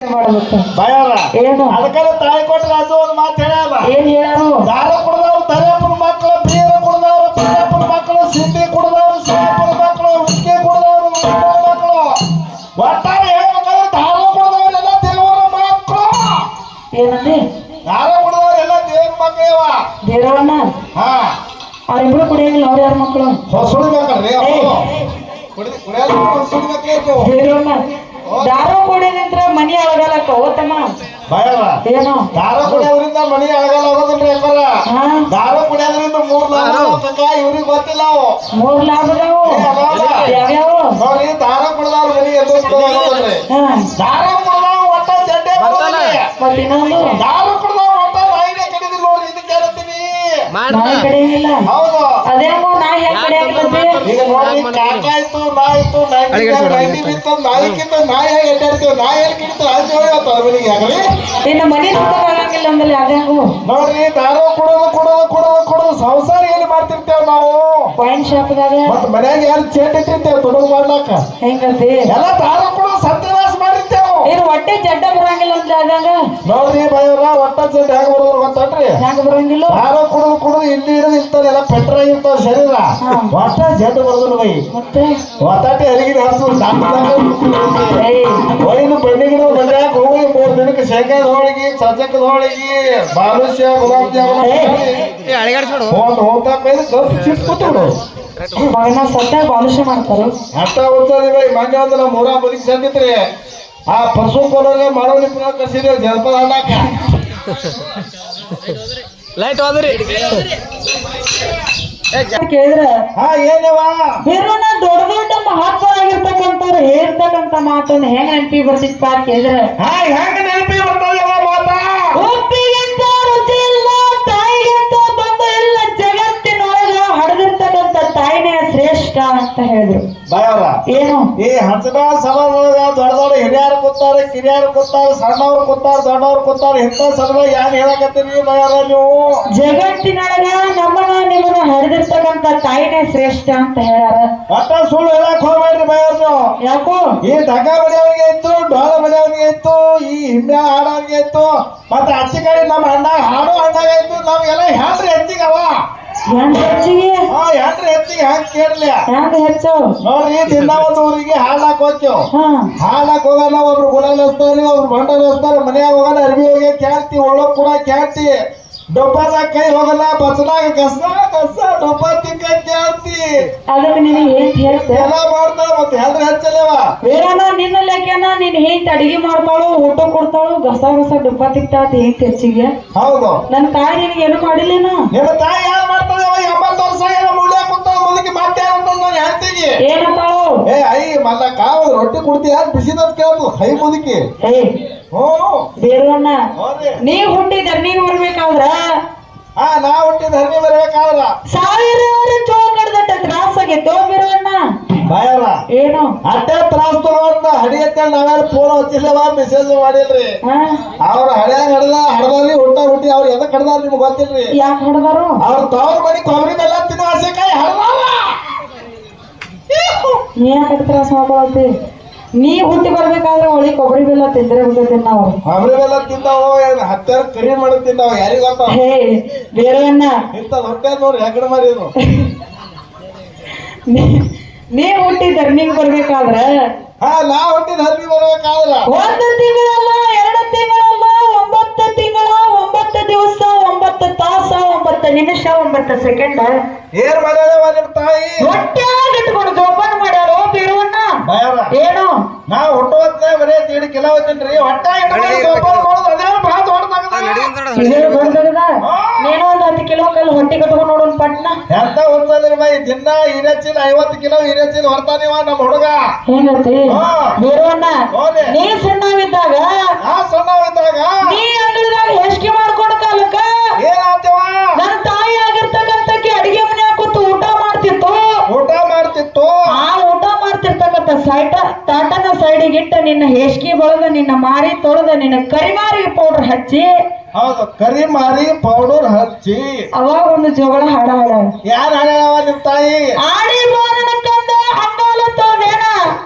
ಏನು ಅದಕ್ಕೆಲ್ಲ ತಾಯಿ ಕೊಟ್ಟು ರಾಜು ಒಂದು ಮಾತು ಹೇಳಲ್ಲ. ಏನ್ ಹೇಳಾರು? ದಾರ ಕುಡ್ದವ್ರು ತಲೆಯಪ್ಪನ ಮಕ್ಕಳು, ಬೀರ ಕುಡ್ದವ್ರು ತಲೆಯಪ್ಪನ ಮಕ್ಕಳು, ಸಿದ್ಧಿ ಕುಡ್ದವ್ರು ಸಿದ್ದಪ್ಪನ ಮಕ್ಕಳು, ಹುಸ್ಕಿ ಕುಡ್ದವ್ರು ಮಕ್ಕಳು. ಒಟ್ಟಾರೆ ಹೇಳ್ಬೇಕಾದ್ರೆ ದಾರ ಕುಡ್ದವ್ರೆಲ್ಲ ದೇವರ ಮಕ್ಕಳು. ಏನಂದಿ? ದಾರ ಕುಡ್ದವ್ರೆಲ್ಲ ದೇವ್ರ ಮಕ್ಕಳೇವ. ದೇವರವನ್ನ ಹಾ ಅವ್ರಿಬ್ರು ಕುಡಿಯಂಗಿಲ್ಲ. ಅವ್ರ ಯಾರ ಮಕ್ಕಳು? ಹೊಸುಡ್ಬೇಕಲ್ರಿ ಕುಡಿಯೋದು ಹೊಸುಡ್ಬೇಕು. ದೇವರವನ್ನ ದಾರು ಕುಡಿದಿಂತ್ರ ಮನಿ ಅಳಗಲಕ್ಕ ಹೋತಮ್ಮ ಭಯವ ಏನು? ದಾರ ಕುಡಿಯೋದ್ರಿಂದ ಮನಿ ಅಳಗಲ್ಲ ಹೋಗೋದಲ್ರಿ ಅಕ್ಕರ. ದಾರ ಕುಡಿಯೋದ್ರಿಂದ 3 ಲಾಭ ಅಕ್ಕ ಇವ್ರಿಗೆ ಗೊತ್ತಿಲ್ಲ. ಅವು 3 ಲಾಭದವು ಯಾವ್ಯಾವ ನೋಡ್ರಿ. ದಾರ ಕುಡ್ದವ್ರ ಮನಿ ಎದುರಿಸ್ಕೊಳ್ಳೋದ್ರಿ. ದಾರ ಕುಡ್ದವ್ ಒಟ್ಟ ಜಡ್ಡೆ ಮತ್ತೆ ಇನ್ನೊಂದು ದಾರ ಕುಡ್ದವ್ ಒಟ್ಟ ನಾಯಿನೇ ಕಡಿದಿಲ್ಲ ನೋಡ್ರಿ. ಇದಕ್ಕೆ ಹೇಳ್ತೀನಿ ನಾಯಿ ಕಡೆಯಿಲ್ಲ. ಹೌದು. ಅದೇನೋ ನಾಯಿ ಹೆಂಗ್ ಕಡೆಯಾಗಿಲ್ಲಂತೆ? ಈಗ ನೋಡ್ರಿ ಕಾಕಾಯ್ತು ನಾಯಿತ್ತು ನೈಂಟಿ ಬಿತ್ತು ನಾಯಿಕ್ಕಿಂತ ನಾಯಿ ಹೇಗೆ ಎಡ್ಡಾಡ್ತೀವಿ. ನಾಯಿ ಹೇಳಿ ಕಿಡಿತು ಆಚೆ ಹೋಗ್ಯಾವ ಮನಿಗೆ ಆಗಲಿ. ಇನ್ನು ಮನಿ ಆಗಂಗಿಲ್ಲ ಅಂದಲ್ಲಿ ಅದೇನು ನೋಡ್ರಿ. ದಾರ ಕುಡೋದು ಸಂಸಾರ ಎಲ್ಲಿ ಮಾಡ್ತಿರ್ತೇವ್ ನಾವು? ವೈನ್ ಶಾಪ್ದಾಗ ಮತ್ತ ಮನ್ಯಾಗ ಯಾರು ಚೇಟ್ ಇಟ್ಟಿರ್ತೇವ್ ತುಡುಗು ಮಾಡ್ಲಾಕ. ಹೆಂಗಂತಿ? ಎಲ್ಲ ದಾರ ಕುಡೋದು ಸತ್ಯನಾಶ ಮಾಡಿರ್ತೇವ್. ಏನು ಹೊಟ್ಟೆ ಜಡ್ಡ ಬರಂಗಿಲ್ಲ ಅಂತ ಅದಾಗ ನೋಡ್ರಿ ಭಯವ್ರ ಒಟ್ಟ ಚೇಟ್ ಹೆಂಗ್ ಬರೋದು ಗೊತ್ತನ್ರಿ? ಹೆಂಗ ಬರಂಗಿಲ್ಲ? ದಾರ ಕುಡಿದು ಇಲ್ಲಿ ಹಿಡಿದು ಇಂಥದೆಲ್ಲ ಪೆಟ್ರಾಗಿರ್ತಾವ ಶರೀರ. ಒಟ್ಟ ಜಡ್ಡು ಬರೋದಿಲ್ಲ ಬೈ. ಮತ್ತೆ ಒತ್ತಾಟಿ ಅರಿಗಿನ ಹಸು ಒಯ್ದು ಬಣ್ಣಿಗಿನ ಬಂದ್ಯಾಕ ಹೋಗಿ 3 ದಿನಕ್ಕೆ ಶೇಂಗಾದ ಹೋಳಿಗೆ, ಚಚಕದ ಹೋಳಿಗೆ, ಬಾಲುಷ್ಯ, ಗುಲಾಬ್ ಜಾಮೂನ್ ಒಂದು ಹೋಗ್ತಾ ಚಿಪ್ ಕೂತ್ಬಿಡು. ಮಗನ ಸತ್ಯಾಗ ಬಾಲುಷ್ಯ ಮಾಡ್ತಾರ. ಅಷ್ಟ ಹೋಗ್ತದೆ ಬೈ. ಮಂಜ ಒಂದು ನಮ್ಮ ಊರ ಬದುಕಿ ಸಂದಿತ್ರಿ. ಆ ಪಶು ಕೊಡೋಗ ಮಾಡೋ ನಿಪುಣ ಕರ್ಸಿದೇವ್ ಜನಪದ ಹಾಡಾಕ. ಲೈಟ್ ಹೋದ್ರಿ ಕೇಳಿದ್ರ ಏನವ ಬೇರೋನ ದೊಡ್ಡ ದೊಡ್ಡ ಮಹತ್ವರಾಗಿರ್ತಕ್ಕಂಥವ್ರು ಹೇಳ್ತಕ್ಕಂಥ ಮಾತನ್ನ ಹೆಂಗ್ ನೆನಪಿ ಬರ್ತಿತ್ತ ಕೇಳಿದ್ರ ಹೆಂಗ ನೆನಪಿ ಬರ್ತದವ ಮಾತಾ? ಉಪ್ಪಿಗಿಂತ ರುಚಿ ಇಲ್ಲ, ತಾಯಿಗಿಂತ ಬಂದು ಇಲ್ಲ, ಜಗತ್ತಿನೊಳಗ ಹಡದಿರ್ತಕ್ಕಂಥ ತಾಯಿನೇ ಶ್ರೇಷ್ಠ ಅಂತ ಹೇಳಿದ್ರು. ಭಯವ್ರ ಏನು ಈ ಹಂಸದ ಸಭಾದೊಳಗ ದೊಡ್ಡ ದೊಡ್ಡ ಹಿರಿಯರು ಕೂತಾರ, ಕಿರಿಯರು ಕೂತಾರ, ಸಣ್ಣವ್ರು ಕೂತಾರ, ದೊಡ್ಡವ್ರು ಕೂತಾರ. ಇಂಥ ಸಭೆ ಯಾರು ಹೇಳಕತ್ತೀರಿ ಭಯವ್ರ ನೀವು? ಜಗತ್ತಿನೊಳಗ ನಮ್ಮನ್ನ ನಿಮ್ಮನ್ನ ಹರಿದಿರ್ತಕ್ಕಂಥ ತಾಯಿನೇ ಶ್ರೇಷ್ಠ ಅಂತ ಹೇಳ್ಯಾರ. ಒಟ್ಟ ಸುಳ್ಳು ಹೇಳಕ್ ಹೋಗ್ಬೇಡ್ರಿ ಭಯವ್ರ ನೀವು. ಯಾಕೋ ಈ ಢಗ ಬಡಿಯವ್ರಿಗೆ ಇತ್ತು, ಡೋಳ ಬಡಿಯವ್ರಿಗೆ ಇತ್ತು, ಈ ಹಿಂದೆ ಹಾಡೋರಿಗೆ ಇತ್ತು, ಮತ್ತೆ ಅಚ್ಚಿ ಕಡೆ ನಮ್ಮ ಅಣ್ಣ ಹಾಡು ಅಣ್ಣಾಗ ಇತ್ತು. ನಮ್ಗೆಲ್ಲ ಹೆಂಡ್ರಿ ಹೆಚ್ಚಿಗವ. ಹೆಂಗ್ ಹೆಚ್ಚಿಗೆ ಹೆಂಡ್ರಿ ಹೆಚ್ಚಿಗೆ ಹೆಂಗ್ ಕೇಳಲಿ ಹೆಂಗ ಹೆಚ್ಚು ನೋಡ್ರಿ. ದಿನ ಒಂದು ಊರಿಗೆ ಹಾಡ್ಲಾಕ್ ಹೋಗ್ತೇವ್. ಹಾ ಹಾಡಕ್ ಹೋಗಲ್ಲ. ಒಬ್ರು ಗುಲಾಲ್ ಹಚ್ತಾರ, ಒಬ್ರು ಬಂಡ ಹಚ್ತಾರ. ಮನ್ಯಾಗ ಹೋಗಲ್ಲ, ಅರ್ಬಿ ಹೋಗಿ ಕ್ಯಾಳ್ತಿ, ಒಳಗ್ ಕೂಡ ಕ್ಯಾಳ್ತಿ. ಡೊಬ್ಬದಾಗ ಕೈ ಹೋಗಲ್ಲ, ಬಸ್ನಾಗ ಕಸ ಡೊಬ್ಬ ತಿಕ್ಕ ಕ್ಯಾಳ್ತಿ. ಅದಕ್ಕೆ ನಿನಗೆ ಏನ್ ಹೇಳ್ತೆ ಎಲ್ಲ ಮಾಡ್ತಾಳ. ಮತ್ತೆ ಹೆಂಡ್ರಿ ಹೆಚ್ಚಲೇವ ಬೇರೆನ ನಿನ್ನ ಲೆಕ್ಕನ ನೀನ್ ಹೇಂತ ಅಡಿಗೆ ಮಾಡ್ತಾಳು, ಊಟ ಕೊಡ್ತಾಳು, ಗಸ ಡುಬ್ಬ ತಿಕ್ತಾ ಹೇಂತ ಹೆಚ್ಚಿಗೆ. ಹೌದು. ನನ್ ತಾಯಿ ನಿನಗೆ ಏನು ಮಾಡಿಲ್ಲೇನ? ನಿಮ್ಮ ತಾಯಿ ಯಾರು ಮಾಡ್ತಾಳೆ? 80 ವರ್ಷ ಏನೋ ಮುಳ್ಳ್ಯಾಗ ಕೂತಾಳ ಮುದುಕಿ. ಮತ್ತೆ ಯಾರಂತ ಹೇಳ್ತೀವಿ ಏನಂತಾಳು? ಐ ಮಲ್ಲಕ್ಕ ರೊಟ್ಟಿ ಕುಡ್ತಿ ಯಾರು ಬಿಸಿದ ಕೇಳ್ತು ಹೈ ಮುದುಕಿ. ಬೇರವನ್ನ ನೀ ಹುಟ್ಟಿದ ನೀವ್ ಬರ್ಬೇಕಾದ್ರ ನಾ ಹುಟ್ಟಿದ ಹರಿವಿ ಬರ್ಬೇಕಾದ್ರ 1000 ಚೋಕಡ್ದಟ್ಟ ತ್ರಾಸಾಗಿತ್ತು ಬೇರವನ್ನ. ಭಯವ ಏನು ಅಟ್ಟೆ ತ್ರಾಸ್ ತಗೊಂಡ ಹಡಿಯತ್ತ ನಾವ್ಯಾರು ಫೋನ್ ಹಚ್ಚಿಲ್ಲವ, ಮೆಸೇಜ್ ಮಾಡಿಲ್ರಿ. ಅವ್ರ ಹಡ್ಯಾಗ ಹಡದಲ್ಲಿ ಹುಟ್ಟಿ ಅವ್ರು ಎದಕ್ ಹಡ್ದಾರ ನಿಮ್ಗೆ ಗೊತ್ತಿಲ್ರಿ? ಯಾಕೆ ಹಡದಾರು? ಅವ್ರ ತವ್ರ ಮನಿ ಕೊಬ್ಬರಿ ಬೆಲ್ಲ ತಿನ್ನೋ ಹಸಿಕಾಯಿ ಹಡದಾವ. ನೀ ಯಾಕೆ ತ್ರಾಸ ಮಾಡ್ಕೊಳತಿ? ನೀ ಹುಟ್ಟಿ ಬರ್ಬೇಕಾದ್ರೆ ಒಳ್ಳೆ ಕೊಬ್ಬರಿ ಬೆಲ್ಲ ತಿಂದ್ರೆ ಬಿಡ್ತೇನೆ ನಾವು. ಕೊಬ್ಬರಿ ಬೆಲ್ಲ ತಿಂದಾವ, ಹತ್ತಾರು ಕರಿ ಮಾಡಿ ತಿಂದಾವ, ಯಾರಿಗ ಗೊತ್ತ? ಹೇ ಬೇರೆಯನ್ನ ಇಂತ ಹೊಟ್ಟೆ ನೋಡ್ರಿ ಹೆಗಡೆ ಮಾರಿದ್ರು. ನೀ ಹುಟ್ಟಿದ ನೀವ್ ಬರ್ಬೇಕಾದ್ರ ನಾ ಹುಟ್ಟಿದ ಹರಿವಿ ಬರ್ಬೇಕಾದ್ರ 1 ತಿಂಗಳಲ್ಲ, 2 ತಿಂಗಳಲ್ಲ, 9 ತಿಂಗಳ, 9 ದಿವಸ, 9 ತಾಸ, 9 ನಿಮಿಷ, 9 ಸೆಕೆಂಡ್ ಏನ್ ಮಾಡ್ಯಾವ ನಿಮ್ ತಾಯಿ? ಹೊಟ್ಟ್ಯಾಗ ಇಟ್ಕೊಂಡು ಜೋಪಾನ ಮಾಡ್ಯಾರೋ ಬೇರುವನ್ನ. ಏನು ನಾ ಹುಟ್ಟುವತ್ನೇ ಬರೀ 1.5 ಕಿಲೋ ಹೋಗ್ತೀನ್ರಿ. ಹೊಟ್ಟೆ ಜೋಪಾನ ಮಾಡೋದು ಅದೇ ಭಾಳ ದೊಡ್ಡದಾಗದ. ನೀನು 10 ಕಿಲೋ ಕಲ್ಲು ಹೊಟ್ಟೆ ಕಟ್ಕೊಂಡು ನೋಡೋನ್ ಪಟ್ನ ಎಂತ ಹುಟ್ಟದ್ರಿ ಬೈ. ದಿನ ಹಿರೇಚಿನ 50 ಕಿಲೋ ಹಿರೇಚಿನ ಹೊರ್ತಾನಿವ ನಮ್ಮ ಹುಡುಗ. ಹೆಂಗತಿ ಬೇರುವನ್ನ? ನೀ ಸಣ್ಣವಿದ್ದಾಗ ನೀ ಅಂಗಡಿದಾಗ ಹೆಚ್ಕೆ ಮಾಡ್ಕೊಂಡು ಕಾಲಕ್ಕ ಏನಾಗ್ತೇವ? ನನ್ನ ತಾಯಿ ಆಗಿರ್ತಕ್ಕಂಥಕ್ಕೆ ಅಡಿಗೆ ಮನ್ಯಾಗ ಕೂತು ಊಟ ಮಾಡ್ತಿತ್ತು. ಆ ಊಟ ಮಾಡ್ತಿರ್ತಕ್ಕಂಥ ತಾಟನ ಸೈಡಿಗೆ ಇಟ್ಟ ನಿನ್ನ ಹೆಚ್ಕಿ ಬಳದ, ನಿನ್ನ ಮಾರಿ ತೊಳೆದ, ನಿನ್ನ ಕರಿಮಾರಿ ಪೌಡರ್ ಹಚ್ಚಿ. ಹೌದು, ಕರಿ ಮಾರಿ ಪೌಡರ್ ಹಚ್ಚಿ ಅವಾಗ ಒಂದು ಜೋಗಳ ಹಾಡ ಹಾಡ. ಯಾರು ಹಾಡ್ಯಾವ ನಿಮ್ ತಾಯಿ? ಆಡಿ ಬಾ ನನ್ನ ಕಂದ ಅಂಗಾಲ ತೊಳೆದೇನ.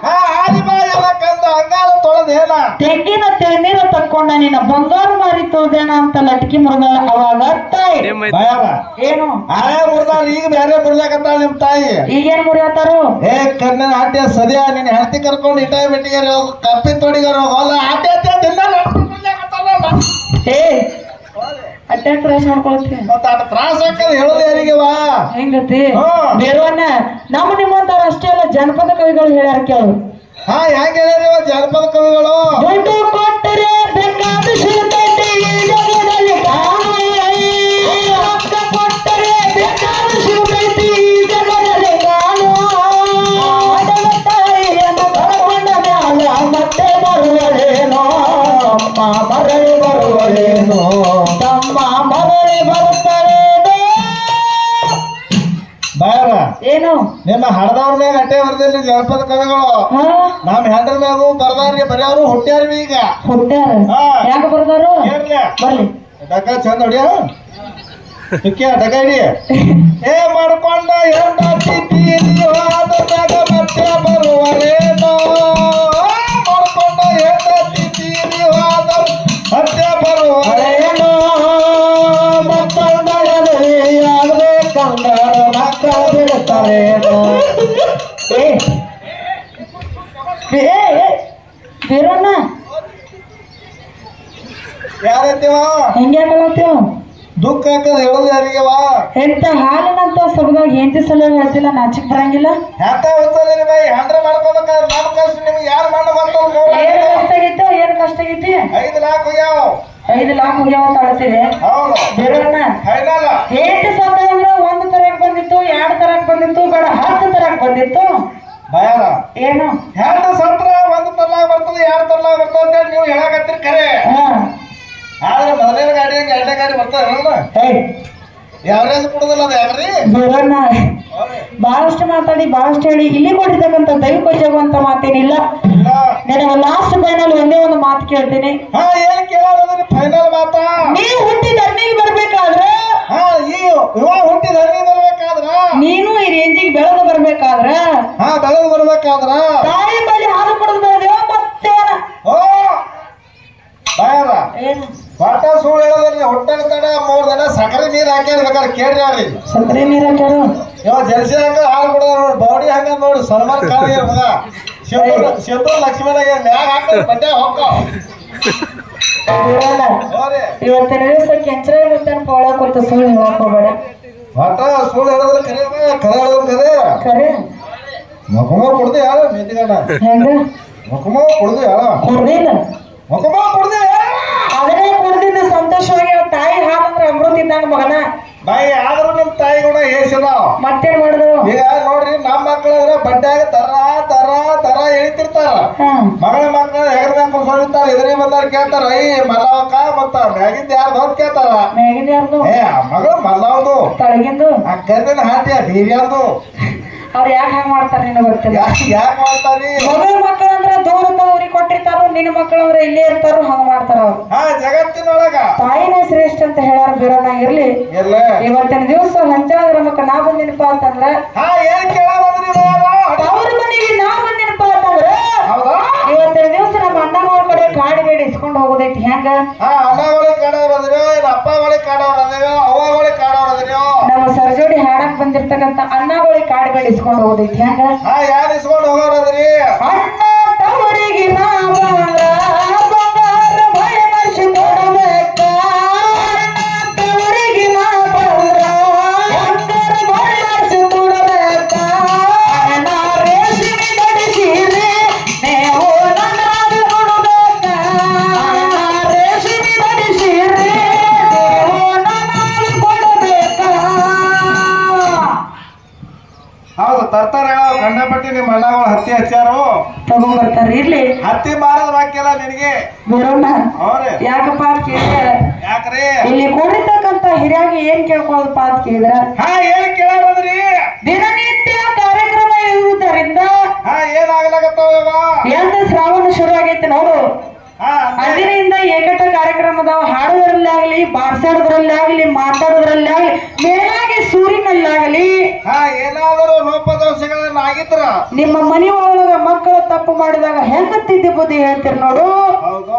ಆಡಿ ಬಾ ಎಲ್ಲ ಕಂದ ಅಂಗಾಲ ತೊಳೆದ ಏನ ತೆಂಗಿನ ತೆಣ್ಣೀರ ತಕ್ಕೊಂಡ ನಿನ್ನ ಬಂಗಾರು ಮಾರಿ ತೋದೇಣ ಅಂತ ಲಟ್ಕಿ ಮುರುಗ ಅವಾಗ ತಾಯಿ ಏನು ಹಳೆ ಮುರ್ದಾರ ಈಗ ಬೇರೆ ಮುರ್ದಾಕತ್ತಾಳ ನಿಮ್ ತಾಯಿ ಈಗೇನ್ ಮುರಿಯತ್ತಾರು ಏ ಕರ್ನ ಆಟ್ಯ ಸದ್ಯ ನಿನ್ನ ಹೆಂಡತಿ ಕರ್ಕೊಂಡು ಇಟಾಯಿ ಬೆಟ್ಟಿಗಾರ ಹೋಗು ಕಪ್ಪಿ ತೊಡಿಗಾರ ಹೋಗಲ್ಲ ಆಟ್ಯ ಏ ಅಟ್ಟೆ ತ್ರಾಸ ಮಾಡ್ಕೊಳತ್ತಿ ಮತ್ತ ಅಟ್ ತ್ರಾಸ ಹಾಕದ್ ಹೇಳೋದು ಯಾರಿಗೆ ವಾ ಹೆಂಗತಿ ಬೇರವನ್ನ ನಮ್ಮ ನಿಮ್ಮಂತಾರ ಅಷ್ಟೇ ಅಲ್ಲ ಜನಪದ ಕವಿಗಳು ಹೇಳ್ಯಾರ ಕೇಳು ಹಾ ಹೆಂಗ ಹೇಳ್ಯಾರ ಜನಪದ ಕವಿಗಳು ದುಡ್ಡು ಕೊಟ್ಟರೆ ಬೇಕಾದ ಸಿಗುತ್ತೈತಿ ಈ ಜಗದಲ್ಲಿ ರೊಕ್ಕ ಕೊಟ್ಟರೆ ಬೇಕಾದ ಸಿಗುತ್ತೈತಿ ಈ ಜಗದಲ್ಲಿ ತಾಯಿಯನ್ನು ಕಳ್ಕೊಂಡ ಮ್ಯಾಲ ಮತ್ತೆ ಬರುವಳೇನೋ ಅಮ್ಮ ಮರಳಿ ಬರುವಳೇನೋ ತಮ್ಮ ಮರಳಿ ಬರುತ್ತಾಳೇನೋ ಬಾರ ಏನು ನಿಮ್ಮ ಹಡದವ್ರ ಮ್ಯಾಗ ಅಟ್ಟೆ ಬರ್ದಿಲ್ರಿ ಜನಪದ ಕವಿಗಳು ನಮ್ ಹೆಂಡ್ರ ಮ್ಯಾಗು ಬರ್ದಾರ್ರಿ ಬರೆಯವ್ರು ಹುಟ್ಟ್ಯಾರ್ರಿ ಈಗ ಹುಟ್ಟ್ಯಾರ ಯಾಕೆ ಬರ್ದಾರು ಬರ್ಲಿ ಡಕ ಚಂದ ಹೊಡಿಯ ಡಕ ಹಿಡಿ ಏ ಮಾಡ್ಕೊಂಡ ಹೆಂಡತಿ ತೀರಿಯಾದ ಮತ್ತೆ ಬರುವಳೇನೋ ಮಾಡ್ಕೊಂಡ ಹೆಂಡತಿ ತೀರಿಯಾದ ಮತ್ತೆ ಬರುವಳೇನೋ ಮಕ್ಕಳು ಬಿಡುತ್ತಾರೇನೋ ಬೀರಣ್ಣ ಯಾರೈತಿವ ಹೆಂಗೆ ಹಾಕಲತ್ತೀವ ದುಃಖ ಹಾಕದ್ ಹೇಳೋದು ಯಾರಿಗೆವಾ ಎಂತ ಹಾಲಿನಂತ ಸಬದಾಗ ಹೆಂಡತಿ ಸಲ ಹೇಳ್ತಿಲ್ಲ ನಾಚಿಕ್ ಬರಂಗಿಲ್ಲ ಎಂತ ಹೋಗ್ತದ್ರಿ ಬೈ ಹೆಂಡ್ರ ಮಾಡ್ಕೋಬೇಕಾದ್ರೆ ನಮ್ ಕಷ್ಟ ನಿಮ್ಗೆ ಯಾರು ಮಾಡೋ ಏನ್ ಕಷ್ಟ ಆಗಿತ್ತು ಏನ್ ಕಷ್ಟ ಆಗೈತಿ 5 ಲಕ್ಷ ಹೋಗ್ಯಾವ 5 ಲಕ್ಷ ಹೋಗ್ಯಾವ ತಾಳ್ತೀವಿ ಹೌದು ಬೀರಣ್ಣ ಫೈನಲ್ ಹೆಂಡತಿ ಸತ್ತ ಅಂದ್ರೆ 1 ತರಕ್ ಬಂದಿತ್ತು 2 ತರಕ್ ಬಂದಿತ್ತು ಬೇಡ 10 ತರಕ್ ಬಂದಿತ್ತು ಭಯಾರ ಏನು ಹೆಂಡ ಸತ್ರ 1 ತರ್ಲಾಗ ಬರ್ತದೆ 2 ತರ್ಲಾಗ ಬರ್ತದೆ ಅಂತ ನೀವು ಹೇಳಕತ್ತೀರಿ ಖರೆ ಆದ್ರೆ ಮೊದಲನೇ ಗಾಡಿ ಹಂಗೆ 2ನೇ ಗಾಡಿ ಬರ್ತದೆ ಯಾವ್ರೇಜ್ ಕೊಡುದಿಲ್ಲ ಅದು ಯಾಕ್ರಿ ಬೀರಣ್ಣ ಬಹಳಷ್ಟು ಮಾತಾಡಿ ಬಹಳಷ್ಟು ಹೇಳಿ ಇಲ್ಲಿ ಕೊಟ್ಟಿರ್ತಕ್ಕಂಥ ದೈವಕೋಜವು ಅಂತ ಮಾತೇನಿಲ್ಲ ನನಗೆ ಲಾಸ್ಟ್ ಫೈನಲ್ ಒಂದೇ ಒಂದು ಮಾತು ಕೇಳ್ತೀನಿ ಹಾ ಏನ್ ಕೇಳೋದ್ರಿ ಫೈನಲ್ ಮಾತಾ ನೀವು ಹುಟ್ಟಿ ಧರ್ಮಿಗೆ ಬರ್ಬೇಕಾದ್ರೆ ಹಾ ಈ ಯುವ ಹುಟ್ಟಿ ಧರ್ಮಿಗೆ ಬರ್ಬೇಕಾದ್ರ ನೀನು ಈ ರೇಂಜಿಗೆ ಬೆಳೆದು ಬರ್ಬೇಕಾದ್ರ ಹಾ ಬೆಳೆದು ಬರ್ಬೇಕಾದ್ರ ತಾಯಿ ಬಳಿ ಹಾಲು ಕೊಡದು ಬೆಳೆದೇವ ಮತ್ತೇನ ಓ ಬಾಯಾರ ಏನು ಪಾಠ ಸುಳ್ಳು ಹೇಳೋದ್ರಿ ಹೊಟ್ಟೆ ತಡ 3 ದಿನ ಸಕ್ಕರೆ ನೀರು ಹಾಕಿರ್ಬೇಕಾದ್ರೆ ಕೇಳ್ರಿ ಅವ್ರಿಗೆ ಸಕ್ಕರೆ ನೀರು ಹಾಕ್ಯಾರು ಇವ ಜಲ್ಸಿ ಹಾಕ ಹಾಲು ಕೊಡೋದು ನೋಡಿ ಬಾಡಿ ಹಂಗ ನೋಡಿ ಸಲ್ಮಾನ್ ಖಾನ್ ಮಗ ಶಿವಪುರ ಲಕ್ಷ್ಮಣ ಮ್ಯಾಗ ಹಾಕೋದು ಬಡ್ಡೆ ಹೋಗ್ತಾವ ಇವತ್ತಿನ ದಿವಸ ಕೆಂಚರ ಇರುತ್ತೆ ಪೋಳ ಕೊಡ್ತ ಸುಳ್ಳು ಹೇಳಕ್ ಹೋಗ್ಬೇಡ ಪಾಠ ಸುಳ್ಳು ಹೇಳೋದ್ರ ಕರೆ ಕರೆ ಹೇಳೋದ್ರ ಕರೆ ಖರೆ ಮಕಮ ಕೊಡ್ದೆ ಯಾರ ಮೇತಿಗಣ್ಣ ಹೆಂಗ ಮಕಮ ಕೊಡ್ದೆ ಯಾರ ಕೊಡ್ದಿಲ್ಲ ಮಕಮ ಕೊಡ್ದೆ ಅದನ್ನೇ ಕುಡ್ದಿದ್ದು ಸಂತೋಷವಾಗಿ ತಾಯಿ ಹಾಲು ಅಂದ್ರೆ ಅಮೃತ ಇದ್ದಂಗ ಮಗನ ಬಾಯಿ ಆದ್ರೂ ನಿಮ್ ತಾಯಿ ಕೂಡ ಏಸದಾವ ಮತ್ತೇನ್ ಮಾಡುದು ಈಗ ನೋಡ್ರಿ ನಮ್ಮ ಮಕ್ಕಳಾದ್ರೆ ಬಡ್ಡ್ಯಾಗ ತರ ತರ ತರ ಎಳಿತಿರ್ತಾರ ಮಗಳ ಮಕ್ಕಳು ಹೆಗರ್ದಾಗ ಕುರ್ಸೋದಿರ್ತಾರ ಎದುರಿ ಬಂದಾರ ಕೇಳ್ತಾರ ಐ ಮಲ್ಲವಕ್ಕ ಮತ್ತ ಮ್ಯಾಗಿಂದ ಯಾರ್ದು ಅಂತ ಕೇಳ್ತಾರ ಮ್ಯಾಗಿಂದ ಯಾರ್ದು ಏ ಮಗಳು ಮಲ್ಲವದು ತಳಗಿಂದು ಆ ಕರ್ದಿನ ಹಾಟಿ ಹಿರಿಯರ್ದು ಅವ್ರು ಯಾಕೆ ಹಂಗ ಮಾಡ್ತಾರ ನಿನ್ನ ಗೊತ್ತಿಲ್ಲ ಯಾಕೆ ಮಾಡ್ತಾರಿ ಮಗಳ ಮಕ್ಕಳಂದ್ರ ದೂರದ ಊರಿಗೆ ಕೊಟ್ಟಿರ್ತಾರೋ ನಿನ್ನ ಮಕ್ಕಳಂದ್ರ ಇಲ್ಲೇ ಇರ್ತಾರೋ ಹಂಗ ಮಾಡ್ತಾರ ಅವ್ರು ಹಾ ಜಗತ್ತಿನೊಳಗ ತಾಯಿನೇ ಶ್ರೇಷ್ಠ ಅಂತ ಹೇಳಾರ ಬೀರಣ್ಣ ಇರ್ಲಿ ಇಲ್ಲ ಇವತ್ತಿನ ದಿವಸ ಹಂಚಾದ್ರ ಮಕ್ಕ ನಾ ಬಂದಿನಪ್ಪ ಅಂತಂದ್ರ ಹಾ ಏನ್ ಕೇಳಾದ್ರಿ ಅವ್ರ ಮನೆಗೆ ನಾ ಬಂದಿನಪ್ಪ ಅಂತಂದ್ರ ಹೌದಾ ಇವತ್ತಿನ ದಿವಸ ನಮ್ಮ ಅಣ್ಣಗಳ ಕಡೆ ಕಾಡಿಬೇಡಿ ಇಸ್ಕೊಂಡು ಹೋಗೋದೈತಿ ಹೆಂಗ ಹಾ ಅಣ್ಣಗಳಿಗೆ ಕಾಡೋರದ್ರಿ ಏನ್ ಅಪ್ಪಗಳಿಗೆ ಕಾಡೋರದ್ರಿ ಅವ್ವಗಳಿಗೆ ಕಾಡೋರದ್ರಿ ನಮ್ಮ ಸರ್ಜೋಡಿ ಹಾಡಕ್ ಬಂದಿರ್ತಕ್ಕಂಥ ಅಣ್ಣಗಳಿಗೆ ಕಾಡಿಬೇಡಿ ಇಸ್ಕೊಂಡು ಹೋಗೋದೈತಿ ಹೆಂಗ ಹಾ ಯಾರು ಇಸ್ಕೊಂಡು ಹೋಗೋರದ್ರಿ ಅಣ್ಣ ತವರಿಗೆ ನಾ ಬಂಗಾರ ಭಯ ಮರ್ಸಿ ಕೊಡಬೇಕ ಅಣ್ಣ ತವರಿಗೆ ನಾ ಬಂಗಾರ ಭಯ ಮರ್ಸಿ ಕೊಡಬೇಕ ಅಣ್ಣ ರೇಷ್ಮೆ ಧರಿಸಿರಿ ನೀವು ನನ್ನ ಕೊಡಬೇಕ ಅಣ್ಣ ರೇಷ್ಮೆ ಧರಿಸಿರಿ ನೀವು ನನ್ನ ಕೊಡಬೇಕ ಹೌದು ತರ್ತಾರ ಗಂಡಪಟ್ಟಿ ನಿಮ್ಮ ಅಣ್ಣಗಳು ಹತ್ತಿ ಹಚ್ಚಾರು ತಗೊಂಡ್ಬರ್ತಾರ ಇರ್ಲಿ ಹತ್ತಿ ಮಾರದ ಬಾಕಿಲ್ಲ ನಿನಗೆ ಬರೋಣ ಹೌದ್ರಿ ಯಾಕಪ್ಪ ಅಂತ ಕೇಳಿದ್ರೆ ಯಾಕ್ರಿ ಇಲ್ಲಿ ಕೂಡಿರ್ತಕ್ಕಂತ ಹಿರಿಯಾಗಿ ಏನ್ ಕೇಳ್ಕೊಳ್ಳೋದಪ್ಪ ಅಂತ ಕೇಳಿದ್ರ ಹಾ ಏನ್ ಕೇಳೋದ್ರಿ ದಿನನಿತ್ಯ ಕಾರ್ಯಕ್ರಮ ಇರುವುದರಿಂದ ಹಾ ಏನಾಗ್ಲಾಗತ್ತವ ಎಂದ ಶ್ರಾವಣ ಶುರು ಆಗೈತೆ ನೋಡು ಹಾ ಅಂದಿನಿಂದ ಏಕಟ ಕಾರ್ಯಕ್ರಮದ ಅದಾವ. ಹಾಡೋದ್ರಲ್ಲಾಗ್ಲಿ, ಬಾರ್ಸಾಡೋದ್ರಲ್ಲಾಗ್ಲಿ, ಮಾತಾಡೋದ್ರಲ್ಲಾಗ್ಲಿ, ಮೇಲಾಗಿ ಸೂರಿನಲ್ಲಾಗಲಿ ಏನಾದರೂ ಲೋಪದೋಷಗಳನ್ನ ಆಗಿದ್ರ ನಿಮ್ಮ ಮನೆ ಒಳಗ ಮಕ್ಕಳು ತಪ್ಪು ಮಾಡಿದಾಗ ಹೆಂಗ ತಿದ್ದಿ ಬುದ್ಧಿ ಹೇಳ್ತೀರಿ ನೋಡು. ಹೌದು.